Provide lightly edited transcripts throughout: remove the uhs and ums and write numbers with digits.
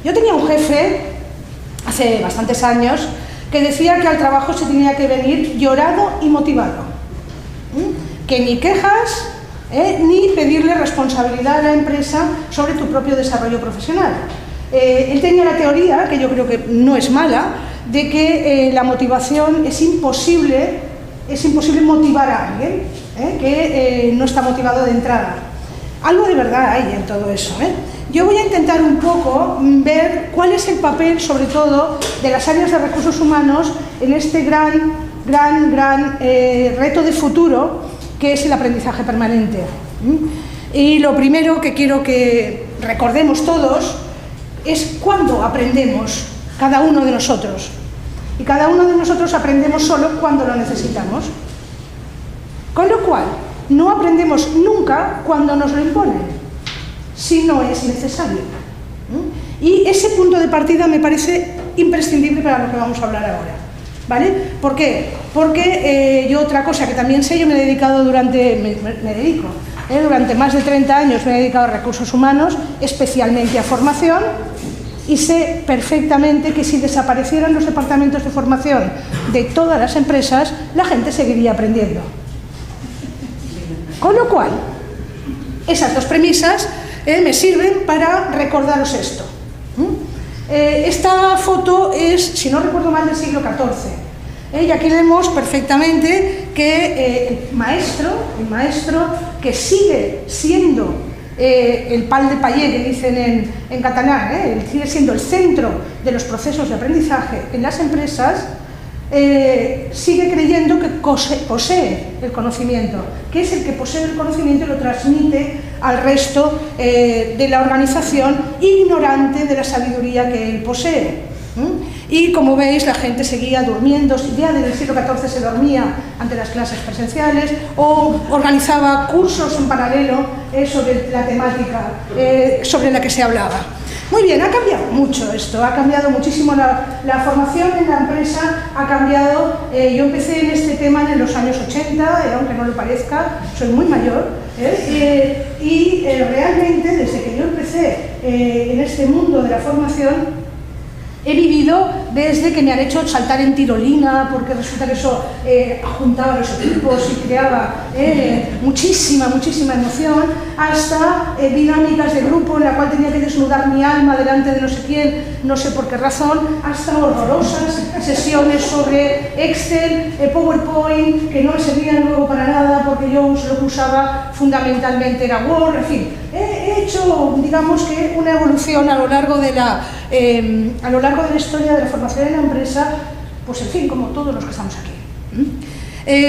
Yo tenía un jefe, hace bastantes años, que decía que al trabajo se tenía que venir llorado y motivado. Que ni quejas, ni pedirle responsabilidad a la empresa sobre tu propio desarrollo profesional. Él tenía la teoría, que yo creo que no es mala, de que la motivación es imposible motivar a alguien que no está motivado de entrada. Algo de verdad hay en todo eso. Yo voy a intentar un poco ver cuál es el papel, sobre todo, de las áreas de recursos humanos en este gran reto de futuro, que es el aprendizaje permanente. Y lo primero que quiero que recordemos todos es cuándo aprendemos cada uno de nosotros. Y cada uno de nosotros aprendemos solo cuando lo necesitamos. Con lo cual, no aprendemos nunca cuando nos lo imponen, si no es necesario. Y ese punto de partida me parece imprescindible para lo que vamos a hablar ahora. ¿Vale? ¿Por qué? Porque yo otra cosa que también sé, yo me he dedicado durante más de 30 años, me he dedicado a recursos humanos, especialmente a formación, y sé perfectamente que si desaparecieran los departamentos de formación de todas las empresas, la gente seguiría aprendiendo. Con lo cual, esas dos premisas me sirven para recordaros esto. Esta foto es, si no recuerdo mal, del siglo XIV. Y aquí vemos perfectamente que el maestro que sigue siendo el pal de paller, que dicen en catalán, sigue siendo el centro de los procesos de aprendizaje en las empresas, sigue creyendo que posee el conocimiento, que es el que posee el conocimiento y lo transmite al resto de la organización, ignorante de la sabiduría que él posee. Y como veis, la gente seguía durmiendo, ya desde el siglo XIV se dormía ante las clases presenciales o organizaba cursos en paralelo sobre la temática sobre la que se hablaba. Muy bien, ha cambiado mucho esto, ha cambiado muchísimo la formación en la empresa, ha cambiado. Yo empecé en este tema en los años 80, aunque no lo parezca, soy muy mayor, y realmente desde que yo empecé en este mundo de la formación, he vivido desde que me han hecho saltar en tirolina, porque resulta que eso juntaba los equipos y creaba muchísima emoción, hasta dinámicas de grupo en la cual tenía que desnudar mi alma delante de no sé quién, no sé por qué razón, hasta horrorosas sesiones sobre Excel, PowerPoint, que no me servían luego para nada porque yo lo que usaba fundamentalmente era Word, en fin. He hecho, digamos que, una evolución a lo largo de la historia de la formación en la empresa, pues en fin, como todos los que estamos aquí.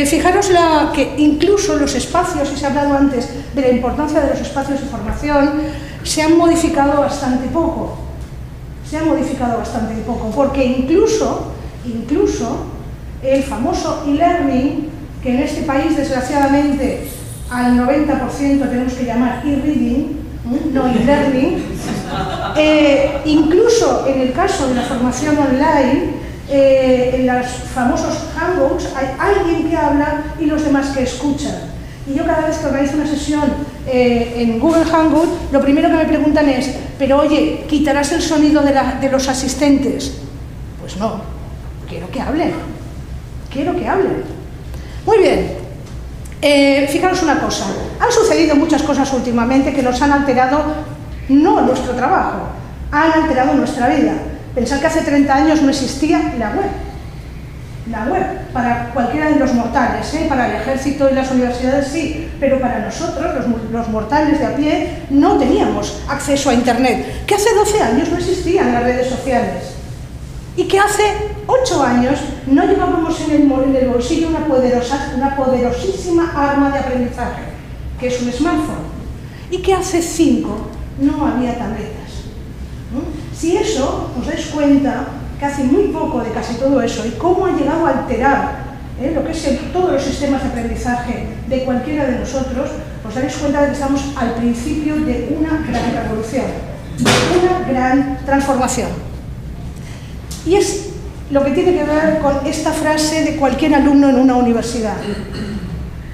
Fijaros que incluso los espacios, y se ha hablado antes de la importancia de los espacios de formación, se han modificado bastante poco. Porque incluso el famoso e-learning, que en este país, desgraciadamente, al 90% tenemos que llamar e-reading, no e-learning, incluso en el caso de la formación online, en los famosos Hangouts hay alguien que habla y los demás que escuchan. Y yo cada vez que organizo una sesión en Google Hangout, lo primero que me preguntan es, pero oye, ¿quitarás el sonido de los asistentes? Pues no, quiero que hablen. Muy bien. Fijaros una cosa, han sucedido muchas cosas últimamente que nos han alterado, no nuestro trabajo, han alterado nuestra vida. Pensad que hace 30 años no existía la web, para cualquiera de los mortales, para el ejército y las universidades sí, pero para nosotros, los mortales de a pie, no teníamos acceso a internet, que hace 12 años no existían las redes sociales. Y que hace 8 años no llevábamos en el bolsillo una poderosísima arma de aprendizaje, que es un smartphone, y que hace 5 no había tabletas. Si eso, os dais cuenta que hace muy poco de casi todo eso y cómo ha llegado a alterar lo que es todos los sistemas de aprendizaje de cualquiera de nosotros, os daréis cuenta de que estamos al principio de una gran revolución, de una gran transformación. Y es lo que tiene que ver con esta frase de cualquier alumno en una universidad.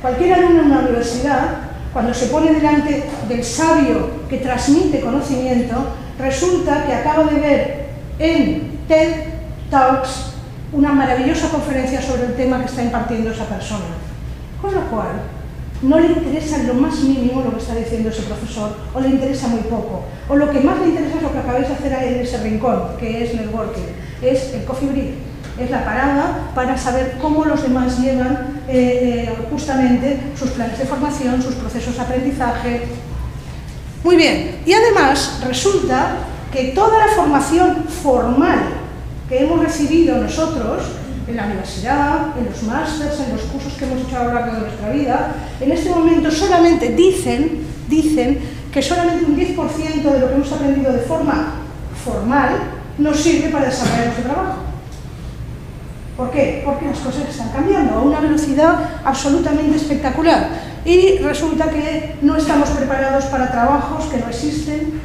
Cualquier alumno en una universidad, cuando se pone delante del sabio que transmite conocimiento, resulta que acaba de ver en TED Talks una maravillosa conferencia sobre el tema que está impartiendo esa persona. Con lo cual, no le interesa lo más mínimo lo que está diciendo ese profesor, o le interesa muy poco, o lo que más le interesa es lo que acabáis de hacer ahí en ese rincón, que es networking, es el coffee break, es la parada para saber cómo los demás llevan justamente sus planes de formación, sus procesos de aprendizaje. Muy bien, y además resulta que toda la formación formal que hemos recibido nosotros en la universidad, en los másters, en los cursos que hemos hecho a lo largo de nuestra vida, en este momento solamente dicen que solamente un 10% de lo que hemos aprendido de forma formal nos sirve para desarrollar nuestro trabajo. ¿Por qué? Porque las cosas están cambiando a una velocidad absolutamente espectacular y resulta que no estamos preparados para trabajos que no existen.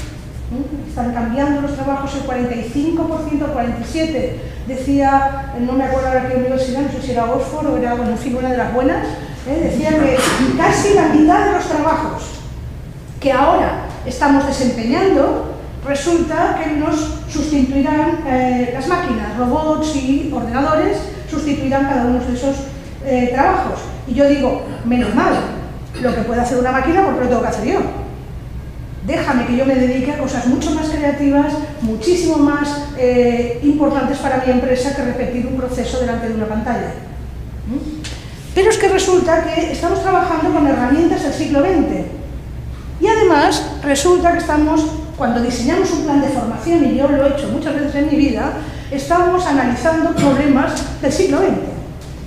Están cambiando los trabajos, el 45%, 47%, decía, no me acuerdo ahora qué universidad, no sé si era Oxford o era, bueno, en fin, una de las buenas, decía que casi la mitad de los trabajos que ahora estamos desempeñando, resulta que nos sustituirán las máquinas, robots y ordenadores, sustituirán cada uno de esos trabajos. Y yo digo, menos mal, lo que puede hacer una máquina porque lo tengo que hacer yo. Déjame que yo me dedique a cosas mucho más creativas, muchísimo más importantes para mi empresa que repetir un proceso delante de una pantalla. Pero es que resulta que estamos trabajando con herramientas del siglo XX. Y además resulta que estamos, cuando diseñamos un plan de formación, y yo lo he hecho muchas veces en mi vida, estamos analizando problemas del siglo XX,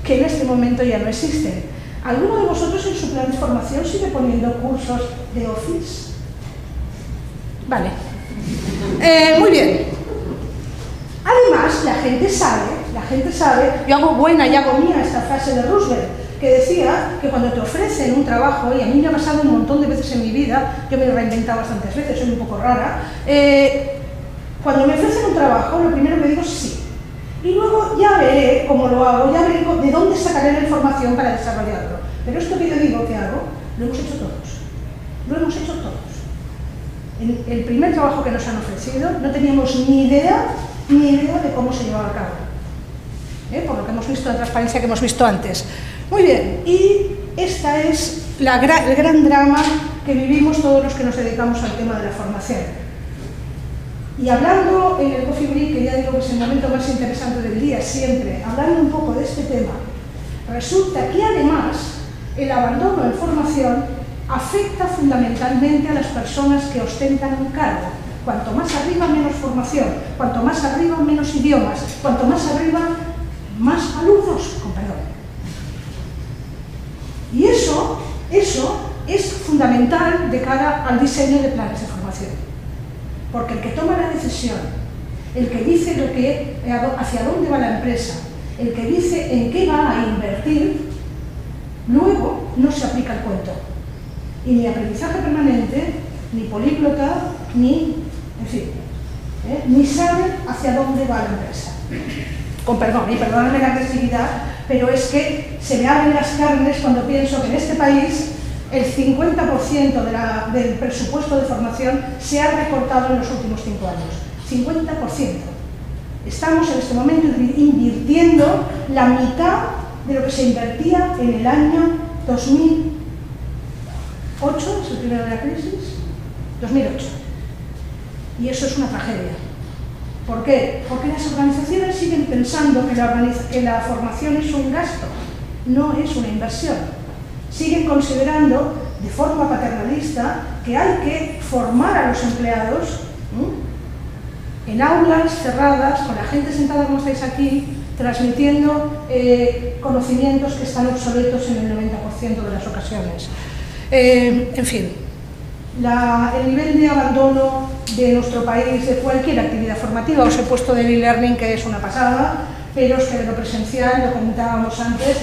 que en este momento ya no existen. ¿Alguno de vosotros en su plan de formación sigue poniendo cursos de Office? Vale. Muy bien. Además, la gente sabe, yo hago buena y hago mía esta frase de Roosevelt, que decía que cuando te ofrecen un trabajo, y a mí me ha pasado un montón de veces en mi vida, yo me he reinventado bastantes veces, soy un poco rara, cuando me ofrecen un trabajo, lo primero que digo es sí. Y luego ya veré cómo lo hago, ya veré de dónde sacaré la información para desarrollarlo. Pero esto que yo digo que hago, lo hemos hecho todos. Lo hemos hecho todos. En el primer trabajo que nos han ofrecido no teníamos ni idea de cómo se llevaba a cabo, por lo que hemos visto, la transparencia que hemos visto antes. Muy bien, y esta es el gran drama que vivimos todos los que nos dedicamos al tema de la formación. Y hablando en el Coffee Break, que ya digo que es el momento más interesante del día siempre, hablando un poco de este tema, resulta que además el abandono en formación afecta fundamentalmente a las personas que ostentan un cargo. Cuanto más arriba, menos formación. Cuanto más arriba, menos idiomas. Cuanto más arriba, más alumnos, con perdón. Y eso es fundamental de cara al diseño de planes de formación. Porque el que toma la decisión, el que dice hacia dónde va la empresa, el que dice en qué va a invertir, luego no se aplica el cuento. Y ni aprendizaje permanente, ni políglota, ni sabe hacia dónde va la empresa. Con perdón, y perdóname la agresividad, pero es que se me abren las carnes cuando pienso que en este país el 50% del presupuesto de formación se ha recortado en los últimos 5 años. 50%. Estamos en este momento invirtiendo la mitad de lo que se invertía en el año 2008, es el primero de la crisis, 2008. Y eso es una tragedia. ¿Por qué? Porque las organizaciones siguen pensando que la formación es un gasto, no es una inversión. Siguen considerando, de forma paternalista, que hay que formar a los empleados en aulas cerradas, con la gente sentada como estáis aquí, transmitiendo conocimientos que están obsoletos en el 90% de las ocasiones. En fin, el nivel de abandono de nuestro país de cualquier actividad formativa, os he puesto del e-learning, que es una pasada, pero es que de lo presencial, lo comentábamos antes,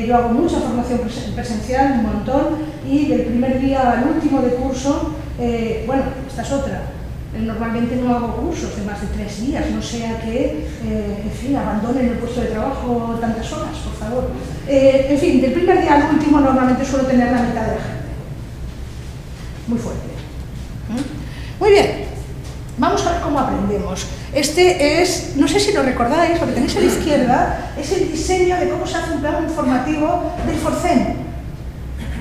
yo hago mucha formación presencial, un montón, y del primer día al último de curso, bueno, esta es otra. Normalmente no hago cursos de más de 3 días, no sea que, en fin, abandonen el puesto de trabajo tantas horas, por favor. En fin, del primer día al último normalmente suelo tener la mitad de la gente. Muy fuerte. Muy bien. Vamos a ver cómo aprendemos. Este es, no sé si lo recordáis, lo que tenéis a la izquierda, es el diseño de cómo se hace un plan informativo del Forcem,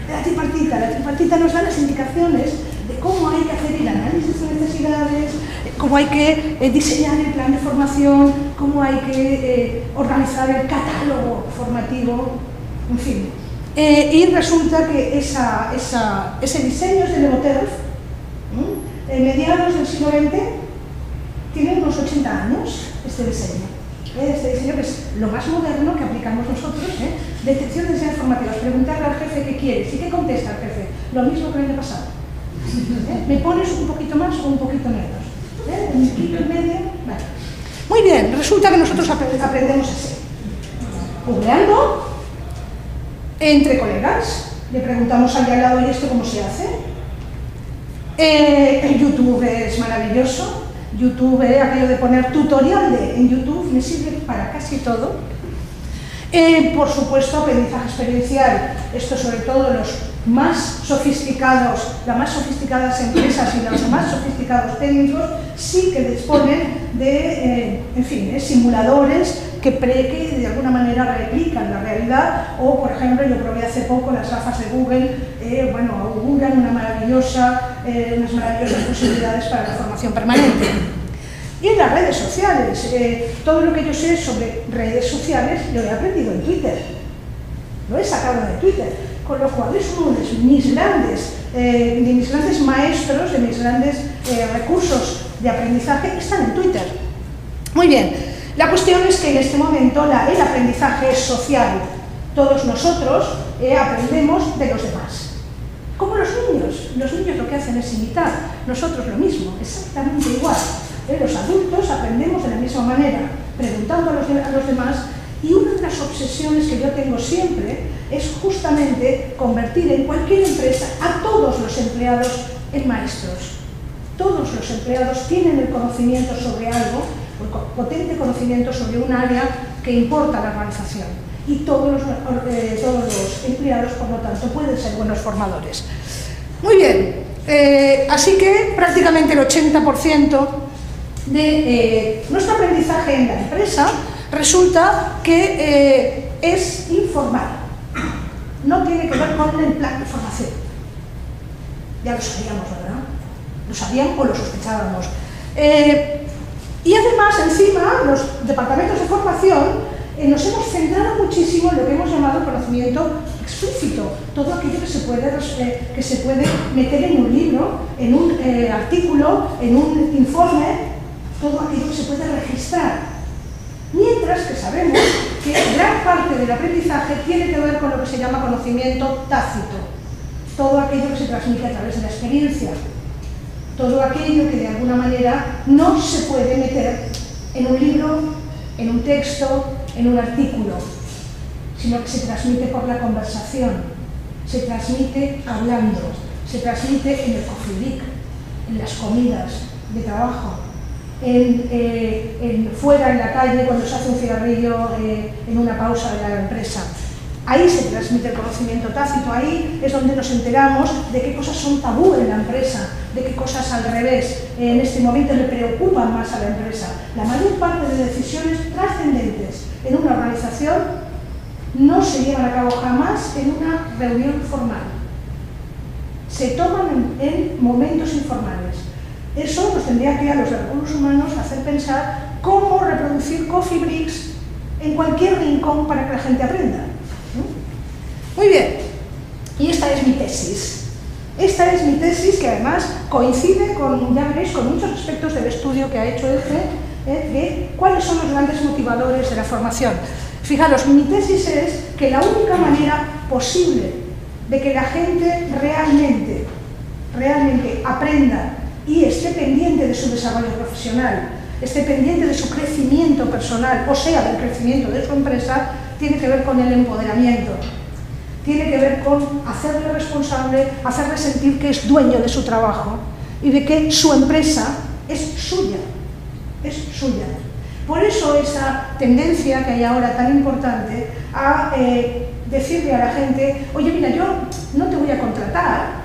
de la tripartita. La tripartita nos da las indicaciones de cómo hay que hacer el análisis de necesidades, cómo hay que diseñar el plan de formación, cómo hay que organizar el catálogo formativo, en fin. Y resulta que ese diseño es de Lemoterf, mediados del siglo XX, tiene unos 80 años este diseño. Este diseño que es lo más moderno que aplicamos nosotros, detección de necesidades formativas, preguntarle al jefe qué quieres y qué contesta el jefe, lo mismo que el año pasado. ¿Me pones un poquito más o un poquito menos? ¿Un poquito y medio? Vale. Muy bien, resulta que nosotros aprendemos así. Googleando, entre colegas, le preguntamos al de al lado, ¿y esto cómo se hace? En YouTube es maravilloso. YouTube, aquello de poner tutorial en YouTube me sirve para casi todo. Por supuesto, aprendizaje experiencial, esto sobre todo los más sofisticados, las más sofisticadas empresas y los más sofisticados técnicos sí que disponen de, en fin, simuladores que de alguna manera replican la realidad, o por ejemplo yo probé hace poco las gafas de Google, bueno, auguran unas maravillosas posibilidades para la formación permanente. Y en las redes sociales, todo lo que yo sé sobre redes sociales lo he aprendido en Twitter, lo he sacado de Twitter, con lo cual es uno de mis grandes maestros, de mis grandes recursos de aprendizaje están en Twitter. Muy bien. La cuestión es que en este momento el aprendizaje es social. Todos nosotros aprendemos de los demás. Como los niños. Los niños lo que hacen es imitar. Nosotros lo mismo, exactamente igual. Los adultos aprendemos de la misma manera, preguntando a los demás. Y una de las obsesiones que yo tengo siempre es justamente convertir en cualquier empresa a todos los empleados en maestros. Todos los empleados tienen el conocimiento sobre algo, potente conocimiento sobre un área que importa a la organización, y todos los empleados, por lo tanto, pueden ser buenos formadores. Muy bien, así que prácticamente el 80% de nuestro aprendizaje en la empresa resulta que es informal, no tiene que ver con el plan de formación. Ya lo sabíamos, ¿verdad? Lo sabíamos o lo sospechábamos. Y además, encima, los departamentos de formación nos hemos centrado muchísimo en lo que hemos llamado conocimiento explícito, todo aquello que se puede meter en un libro, en un artículo, en un informe, todo aquello que se puede registrar. Mientras que sabemos que gran parte del aprendizaje tiene que ver con lo que se llama conocimiento tácito, todo aquello que se transmite a través de la experiencia. Todo aquello que de alguna manera no se puede meter en un libro, en un texto, en un artículo, sino que se transmite por la conversación, se transmite hablando, se transmite en el coffee break, en las comidas de trabajo, fuera en la calle cuando se hace un cigarrillo en una pausa de la empresa. Ahí se transmite el conocimiento tácito, ahí es donde nos enteramos de qué cosas son tabú en la empresa, de qué cosas al revés en este momento le preocupan más a la empresa. La mayor parte de decisiones trascendentes en una organización no se llevan a cabo jamás en una reunión formal. Se toman en momentos informales. Eso nos tendría que a los recursos humanos hacer pensar cómo reproducir coffee breaks en cualquier rincón para que la gente aprenda. Muy bien, y esta es mi tesis. Esta es mi tesis que además coincide con, ya veréis, con muchos aspectos del estudio que ha hecho de cuáles son los grandes motivadores de la formación. Fijaros, mi tesis es que la única manera posible de que la gente realmente aprenda y esté pendiente de su desarrollo profesional, esté pendiente de su crecimiento personal, o sea, del crecimiento de su empresa, tiene que ver con el empoderamiento. Tiene que ver con hacerle responsable, hacerle sentir que es dueño de su trabajo y de que su empresa es suya, es suya. Por eso esa tendencia que hay ahora tan importante a decirle a la gente, oye, mira, yo no te voy a contratar,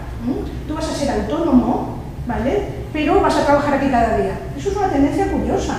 tú vas a ser autónomo, ¿vale? pero vas a trabajar aquí cada día. Eso es una tendencia curiosa.